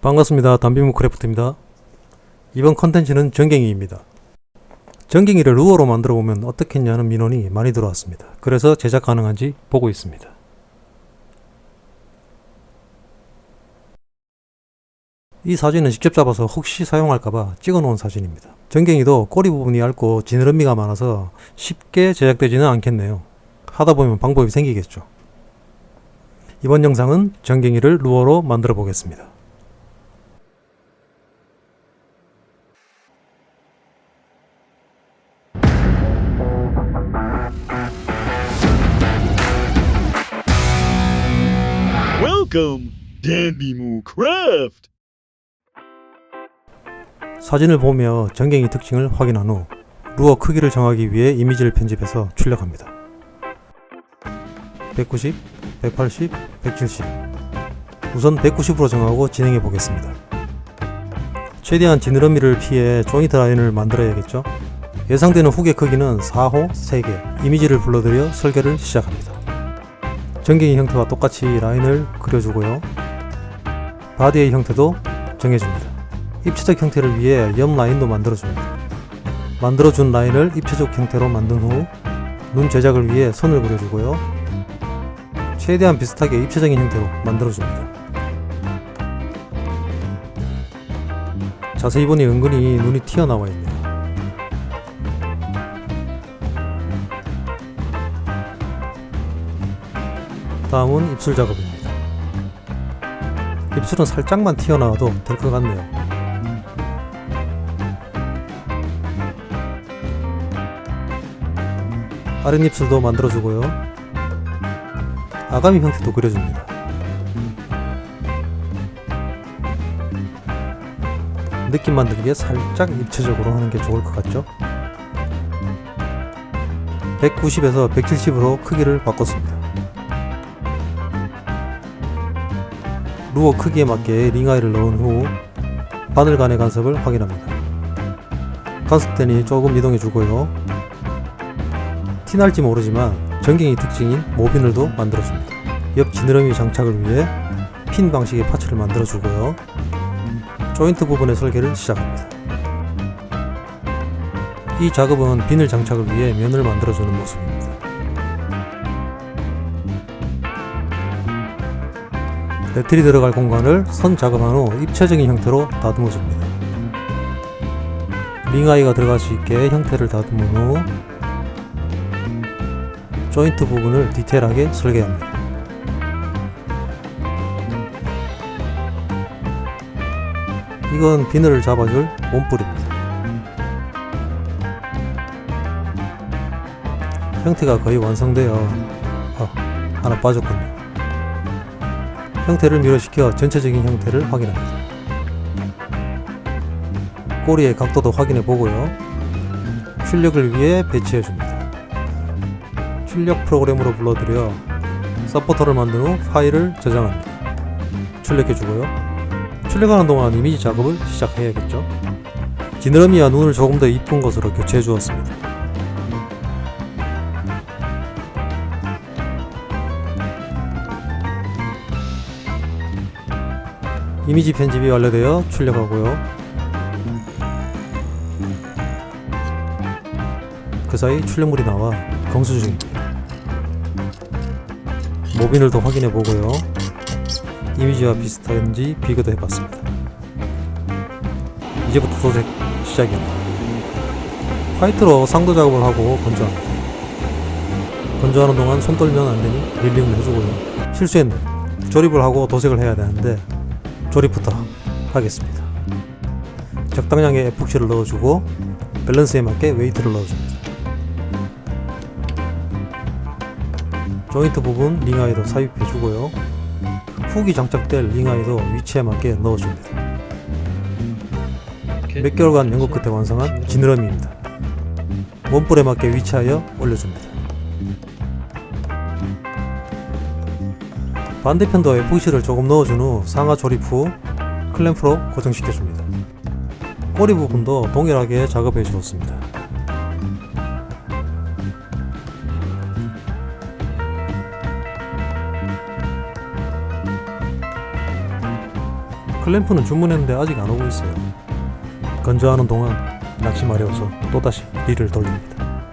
반갑습니다. 담비무 크래프트입니다. 이번 컨텐츠는 전갱이입니다. 전갱이를 루어로 만들어보면 어떻겠냐는 민원이 많이 들어왔습니다. 그래서 제작 가능한지 보고 있습니다. 이 사진은 직접 잡아서 혹시 사용할까봐 찍어놓은 사진입니다. 전갱이도 꼬리 부분이 얇고 지느러미가 많아서 쉽게 제작되지는 않겠네요. 하다보면 방법이 생기겠죠. 이번 영상은 전갱이를 루어로 만들어 보겠습니다. Welcome, Danbimu Craft! 사진을 보며 전갱이 특징을 확인한 후 루어 크기를 정하기 위해 이미지를 편집해서 출력합니다. 190, 180, 170 우선 190으로 정하고 진행해 보겠습니다. 최대한 지느러미를 피해 조인트 라인을 만들어야겠죠. 예상되는 후계 크기는 4호 3개. 이미지를 불러들여 설계를 시작합니다. 전갱이 형태와 똑같이 라인을 그려주고요. 바디의 형태도 정해줍니다. 입체적 형태를 위해 옆 라인도 만들어줍니다. 만들어준 라인을 입체적 형태로 만든 후 눈 제작을 위해 선을 그려주고요. 최대한 비슷하게 입체적인 형태로 만들어줍니다. 자세히 보니 은근히 눈이 튀어나와 있네요. 다음은 입술 작업입니다. 입술은 살짝만 튀어나와도 될 것 같네요. 아랫입술도 만들어주고요. 아가미 형태도 그려줍니다. 느낌 만들기에 살짝 입체적으로 하는 게 좋을 것 같죠? 190에서 170으로 크기를 바꿨습니다. 루어 크기에 맞게 링아이를 넣은 후 바늘간의 간섭을 확인합니다. 간섭대니 조금 이동해 주고요. 티날지 모르지만 전갱이 특징인 모비늘도 만들어줍니다. 옆 지느러미 장착을 위해 핀 방식의 파츠를 만들어 주고요. 조인트 부분의 설계를 시작합니다. 이 작업은 비늘 장착을 위해 면을 만들어주는 모습입니다. 배틀이 들어갈 공간을 선 작업한 후 입체적인 형태로 다듬어줍니다. 링아이가 들어갈 수 있게 형태를 다듬은 후 조인트 부분을 디테일하게 설계합니다. 이건 비늘을 잡아줄 몸뿔입니다. 형태가 거의 완성되어 하나 빠졌군요. 형태를 밀어시켜 전체적인 형태를 확인합니다. 꼬리의 각도도 확인해 보고요. 출력을 위해 배치해줍니다. 출력 프로그램으로 불러들여 서포터를 만든 후 파일을 저장합니다. 출력해주고요. 출력하는 동안 이미지 작업을 시작해야겠죠. 지느러미와 눈을 조금 더 이쁜 것으로 교체해 주었습니다. 이미지 편집이 완료되어 출력하고요. 그 사이 출력물이 나와 검수 중입니다. 모비늘도 확인해 보고요. 이미지와 비슷한지 비교도 해봤습니다. 이제부터 도색 시작이네요. 화이트로 상도 작업을 하고 건조합니다. 건조하는 동안 손 떨면 안되니 릴링을 해주고요. 실수했네요. 조립을 하고 도색을 해야 되는데 조립부터 하겠습니다. 적당량의 에폭시를 넣어주고 밸런스에 맞게 웨이트를 넣어줍니다. 조인트 부분 링아이도 삽입해주고요. 훅이 장착될 링아이도 위치에 맞게 넣어줍니다. 몇 개월간 연구 끝에 완성한 지느러미입니다. 원뿔에 맞게 위치하여 올려줍니다. 반대편도 에폭시를 조금 넣어준 후 상하 조립 후 클램프로 고정시켜줍니다. 꼬리 부분도 동일하게 작업해 주었습니다. 클램프는 주문했는데 아직 안 오고 있어요. 건조하는 동안 낚시 마려워서 또다시 릴을 돌립니다.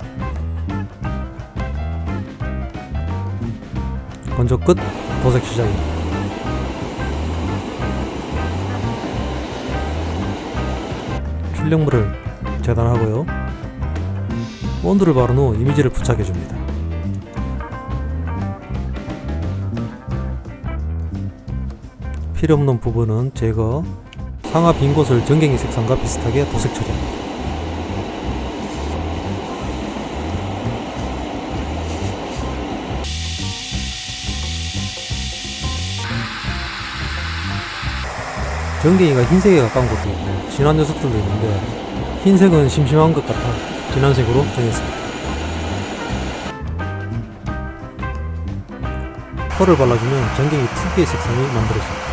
건조 끝, 도색 시작입니다. 출력물을 재단하고요. 본드를 바른 후 이미지를 부착해줍니다. 필요없는 부분은 제거, 상하 빈 곳을 전갱이 색상과 비슷하게 도색 처리합니다. 전갱이가 흰색에 가까운 것도 있고 진한 녀석들도 있는데 흰색은 심심한 것 같아 진한 색으로 정했습니다. 펄을 발라주면 전갱이 특유의 색상이 만들어집니다.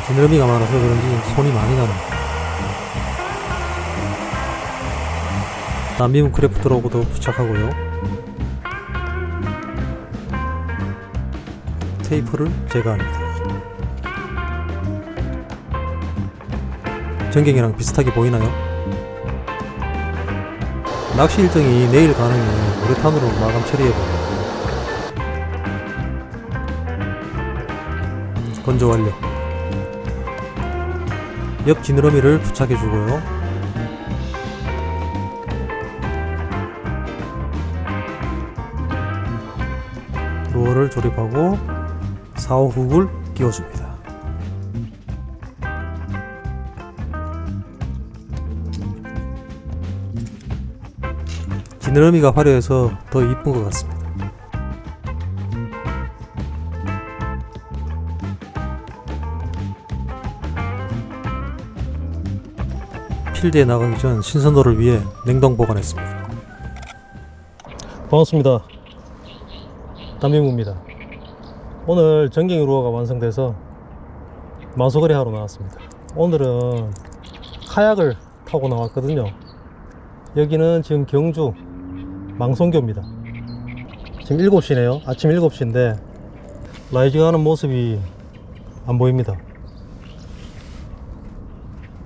지느러미가 많아서 그런지 손이 많이 가는 단비움 크래프트로고도 부착하고요. 테이프를 제거합니다. 전갱이랑 비슷하게 보이나요? 낚시 일정이 내일 가능해 우레탄으로 마감 처리해봅니다. 건조 완료. 옆 지느러미를 부착해주고요. 루어를 조립하고 4호 훅을 끼워줍니다. 지느러미가 화려해서 더 이쁜 것 같습니다. 필드에 나가기 전 신선도를 위해 냉동 보관했습니다. 반갑습니다. 담임우입니다. 오늘 전갱이 루어가 완성돼서 마소거리 하러 나왔습니다. 오늘은 카약을 타고 나왔거든요. 여기는 지금 경주 망송교입니다. 지금 7시네요. 아침 7시인데 라이징하는 모습이 안 보입니다.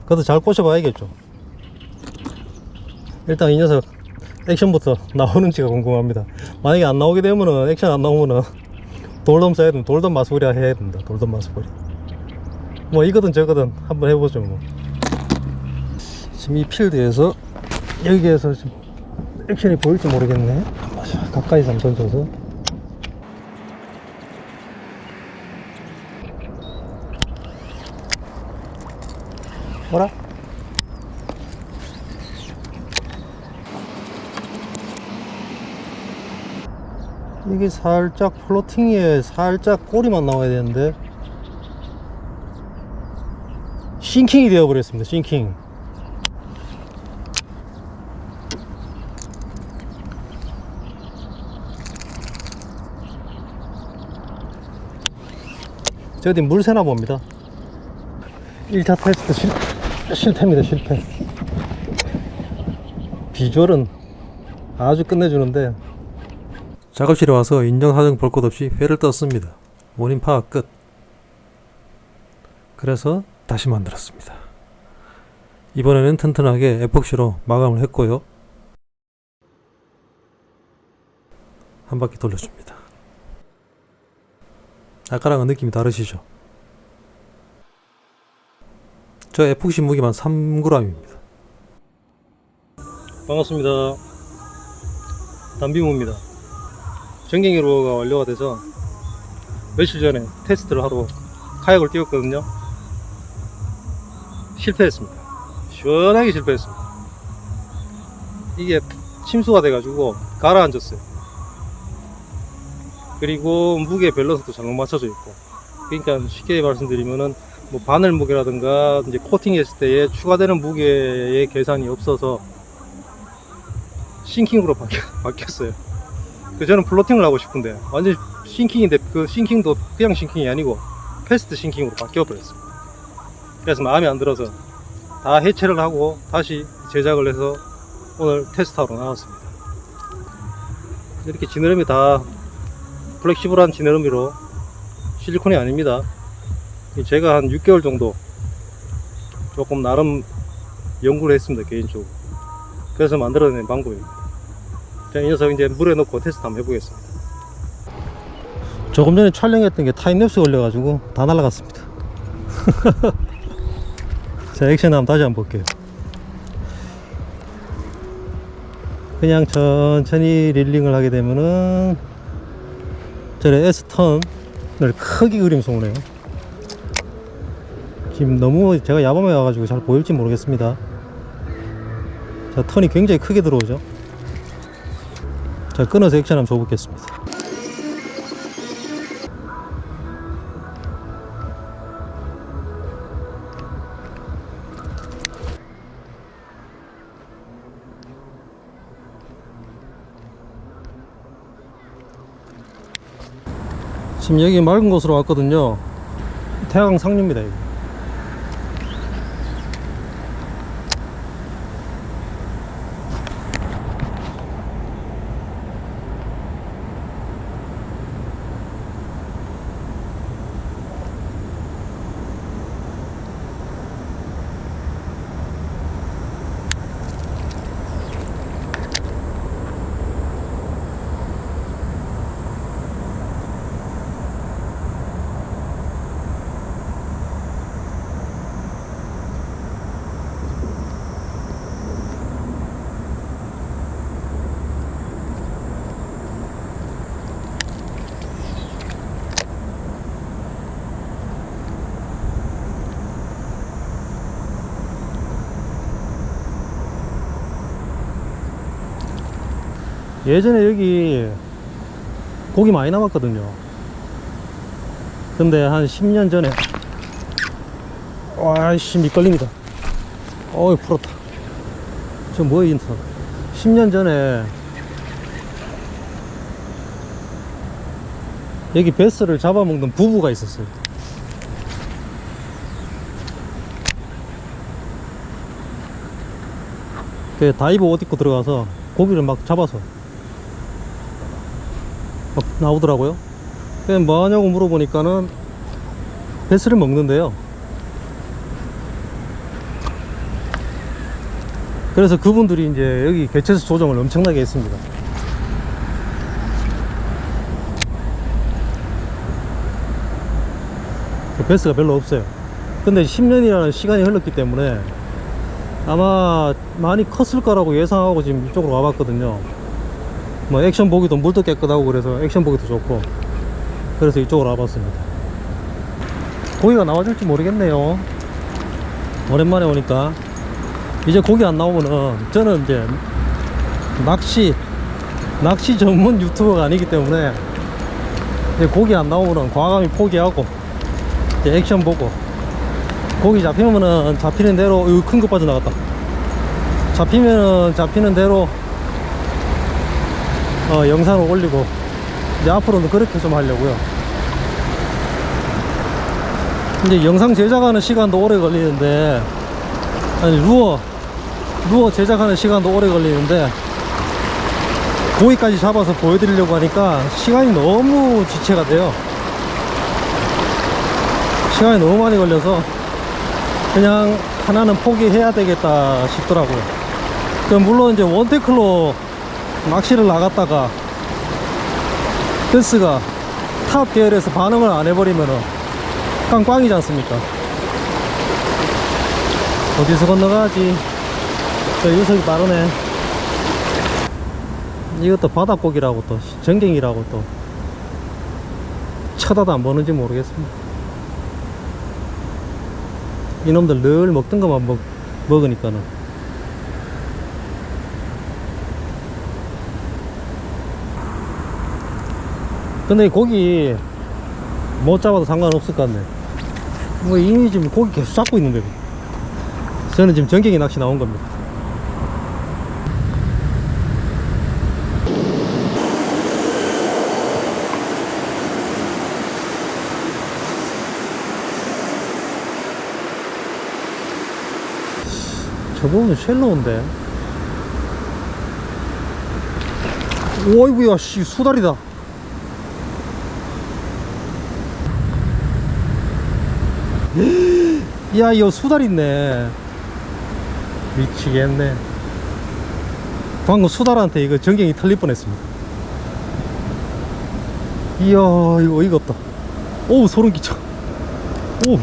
그래도 잘 꼬셔봐야겠죠. 일단 이 녀석 액션부터 나오는지가 궁금합니다. 만약에 안 나오게 되면은 액션 안 나오면은 돌돔 써야 됩니다. 돌돔 마소거리 해야 됩니다. 돌돔 마소거리. 뭐 이거든 저거든 한번 해보죠 뭐. 지금 이 필드에서 여기에서 지금 액션이 보일지 모르겠네. 가까이서 한번 던져서. 뭐라? 이게 살짝 플로팅에 살짝 꼬리만 나와야 되는데 싱킹이 되어버렸습니다. 싱킹. 저 어디 물 새나 봅니다. 1차 테스트 실패입니다. 실패. 비주얼은 아주 끝내주는데 작업실에 와서 인정사정 볼 것 없이 회를 떴습니다. 원인 파악 끝. 그래서 다시 만들었습니다. 이번에는 튼튼하게 에폭시로 마감을 했고요. 한 바퀴 돌려줍니다. 아까랑은 느낌이 다르시죠? 저 에폭시 무게만 3g입니다. 반갑습니다. 담비무입니다. 전갱이 루어가 완료가 돼서 며칠 전에 테스트를 하러 카약을 띄웠거든요. 실패했습니다. 시원하게 실패했습니다. 이게 침수가 돼가지고 가라앉았어요. 그리고 무게 밸런스도 잘못 맞춰져 있고, 그러니까 쉽게 말씀드리면은 뭐 바늘 무게라든가 이제 코팅했을 때에 추가되는 무게의 계산이 없어서 싱킹으로 바뀌었어요. 저는 플로팅을 하고 싶은데 완전 싱킹인데 그 싱킹도 그냥 싱킹이 아니고 패스트 싱킹으로 바뀌어 버렸어요. 그래서 마음에 안 들어서 다 해체를 하고 다시 제작을 해서 오늘 테스트하러 나왔습니다. 이렇게 지느러미 다 플렉시블한 지느러미로 실리콘이 아닙니다. 제가 한 6개월 정도 조금 나름 연구를 했습니다, 개인적으로. 그래서 만들어낸 방법입니다. 자, 이 녀석 이제 물에 넣고 테스트 한번 해보겠습니다. 조금 전에 촬영했던 게 타임랩스 걸려가지고 다 날아갔습니다. 자, 액션 한번 다시 한번 볼게요. 그냥 천천히 릴링을 하게 되면은 저래 S턴을 크게 그리면서 오네요. 지금 너무 제가 야밤에 와가지고 잘 보일지 모르겠습니다. 자, 턴이 굉장히 크게 들어오죠. 자, 끊어서 액션 한번 줘보겠습니다. 지금 여기 맑은 곳으로 왔거든요. 태양 상류입니다, 여기. 예전에 여기 고기 많이 남았거든요. 근데 한 10년 전에, 와이씨, 밑걸립니다. 어이, 풀었다. 저 뭐야, 인터. 10년 전에 여기 베스를 잡아먹는 부부가 있었어요. 그 다이버 옷 입고 들어가서 고기를 막 잡아서 막 나오더라고요. 그냥 뭐 하냐고 물어보니까는 베스를 먹는데요. 그래서 그분들이 이제 여기 개체수 조정을 엄청나게 했습니다. 베스가 별로 없어요. 근데 10년이라는 시간이 흘렀기 때문에 아마 많이 컸을 거라고 예상하고 지금 이쪽으로 와봤거든요. 뭐 액션 보기도 물도 깨끗하고 그래서 액션 보기도 좋고, 그래서 이쪽으로 와봤습니다. 고기가 나와줄지 모르겠네요. 오랜만에 오니까. 이제 고기 안 나오면은 저는 이제 낚시 전문 유튜버가 아니기 때문에 이제 고기 안 나오면은 과감히 포기하고 이제 액션 보고, 고기 잡히면은 잡히는 대로, 큰 거 빠져나갔다. 잡히면은 잡히는 대로 영상을 올리고, 이제 앞으로는 그렇게 좀 하려고요. 이제 영상 제작하는 시간도 오래 걸리는데, 아니 루어 제작하는 시간도 오래 걸리는데, 고기까지 잡아서 보여드리려고 하니까 시간이 너무 지체가 돼요. 시간이 너무 많이 걸려서 그냥 하나는 포기해야 되겠다 싶더라고요. 그럼 물론 이제 원테클로 낚시를 나갔다가 베스가 탑 계열에서 반응을 안 해버리면은 꽝꽝이지 않습니까? 어디서 건너가지? 저 녀석이 빠르네. 이것도 바닥고기라고 또 전갱이라고 또 쳐다도 안 보는지 모르겠습니다. 이놈들 늘 먹던 것만 먹으니까는. 근데 고기 못 잡아도 상관없을 것 같네. 뭐 이미 지금 고기 계속 잡고 있는데, 저는 지금 전갱이 낚시 나온 겁니다. 저 부분은 쉘로운데. 오이구야, 씨, 수달이다. 야, 이거 수달 있네. 미치겠네. 방금 수달한테 이거 전갱이 털릴 뻔했습니다. 이야, 이거 어이가 없다. 오우, 소름 끼쳐. 오,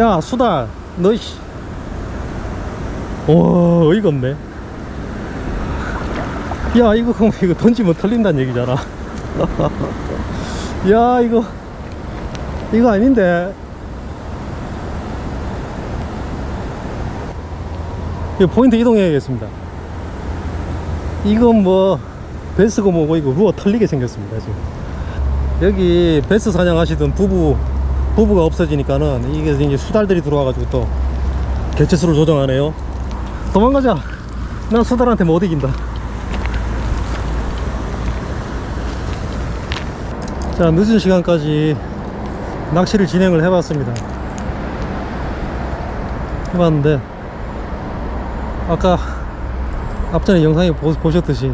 야, 수달, 너, 씨. 와, 어이가 없네. 야, 이거 던지면 털린다는 얘기잖아. 야, 이거 아닌데. 이거 포인트 이동해야겠습니다. 이건 뭐 베스고 뭐고 이거 루어 털리게 생겼습니다. 지금 여기 베스 사냥하시던 부부가 없어지니까는 이게 이제 수달들이 들어와가지고 또 개체수를 조정하네요. 도망가자. 난 수달한테 못 이긴다. 자, 늦은 시간까지 낚시를 진행을 해봤는데 아까 앞전에 영상에 보셨듯이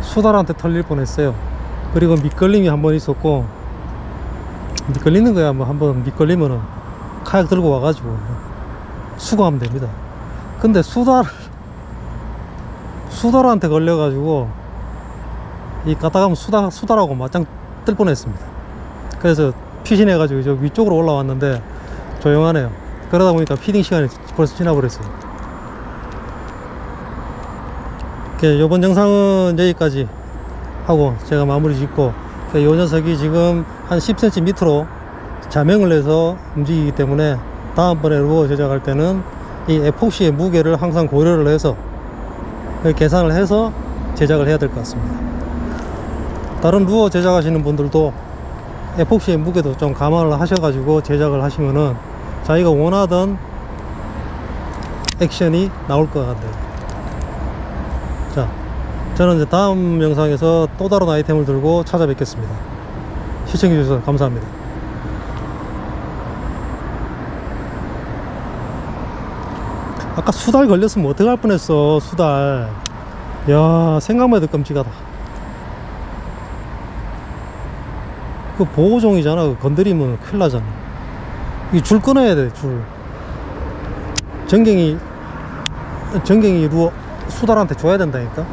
수달한테 털릴 뻔했어요. 그리고 밑걸림이 한 번 있었고, 밑걸리는 거야. 뭐 한번 밑걸리면은 카약 들고 와가지고 수거하면 됩니다. 근데 수달한테 걸려가지고 이 가다가면 수달하고 맞짱 뜰 뻔했습니다. 그래서 피신해가지고 저 위쪽으로 올라왔는데 조용하네요. 그러다 보니까 피딩 시간이 벌써 지나버렸어요. 이번 영상은 여기까지 하고 제가 마무리 짓고, 이 녀석이 지금 한 10cm 밑으로 자명을 해서 움직이기 때문에 다음번에 루어 제작할 때는 이 에폭시의 무게를 항상 고려를 해서 계산을 해서 제작을 해야 될 것 같습니다. 다른 루어 제작하시는 분들도 에폭시의 무게도 좀 감안을 하셔가지고 제작을 하시면은 자기가 원하던 액션이 나올 것 같아요. 자, 저는 이제 다음 영상에서 또 다른 아이템을 들고 찾아뵙겠습니다. 시청해주셔서 감사합니다. 아까 수달 걸렸으면 어떡할 뻔했어. 수달. 야, 생각만 해도 끔찍하다. 그 보호종이잖아. 그거 건드리면 큰일 나잖아. 이 줄 끊어야 돼. 줄. 전갱이 루어 수달한테 줘야 된다니까.